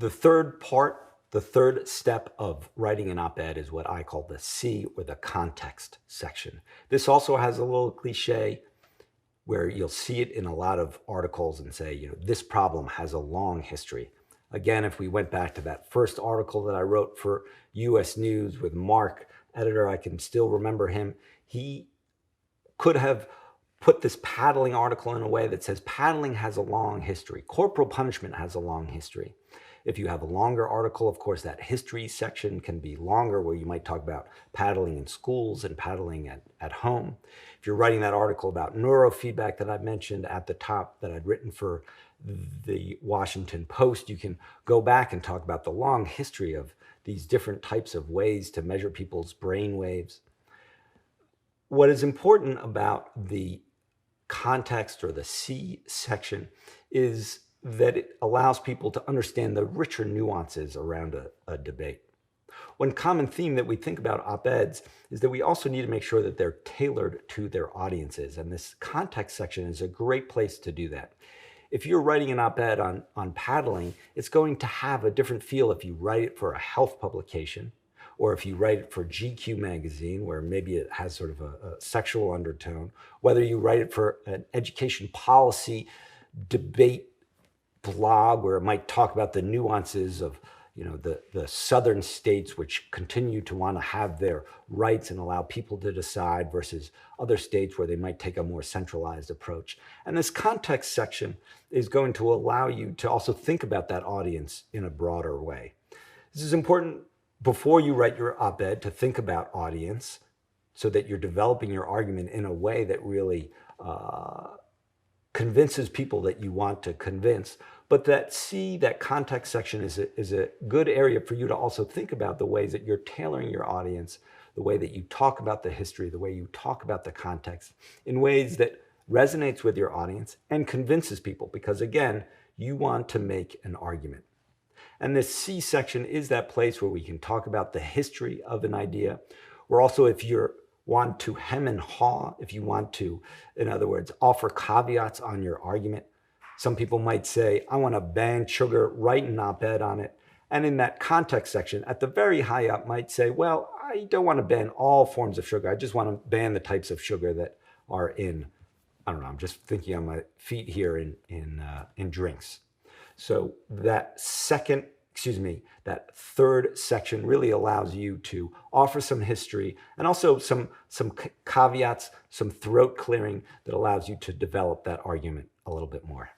The third part, the third step of writing an op-ed is what I call the C, or the context section. This also has a little cliche where you'll see it in a lot of articles and say, this problem has a long history. Again, if we went back to that first article that I wrote for US News with Mark, editor, I can still remember him. He could have put this paddling article in a way that says paddling has a long history. Corporal punishment has a long history. If you have a longer article, of course, that history section can be longer, where you might talk about paddling in schools and paddling at home. If you're writing that article about neurofeedback that I mentioned at the top that I'd written for the Washington Post, you can go back and talk about the long history of these different types of ways to measure people's brain waves. What is important about the context, or the C section, is that it allows people to understand the richer nuances around a debate. One common theme that we think about op-eds is that we also need to make sure that they're tailored to their audiences, and this context section is a great place to do that. If you're writing an op-ed on paddling, it's going to have a different feel if you write it for a health publication, or if you write it for GQ magazine, where maybe it has sort of a sexual undertone, whether you write it for an education policy debate blog, where it might talk about the nuances of the southern states which continue to want to have their rights and allow people to decide, versus other states where they might take a more centralized approach. And this context section is going to allow you to also think about that audience in a broader way. This is important before you write your op-ed, to think about audience, so that you're developing your argument in a way that really convinces people that you want to convince. But that context section is a good area for you to also think about the ways that you're tailoring your audience, the way that you talk about the history, the way you talk about the context, in ways that resonates with your audience and convinces people, because again, you want to make an argument. And this C section is that place where we can talk about the history of an idea, or also if you want to hem and haw, if you want to, in other words, offer caveats on your argument. Some people might say, I want to ban sugar, write an op-ed on it. And in that context section, at the very high up, might say, well, I don't want to ban all forms of sugar. I just want to ban the types of sugar that are in, I don't know, I'm just thinking on my feet here, in drinks. So that third section really allows you to offer some history and also some caveats, some throat clearing that allows you to develop that argument a little bit more.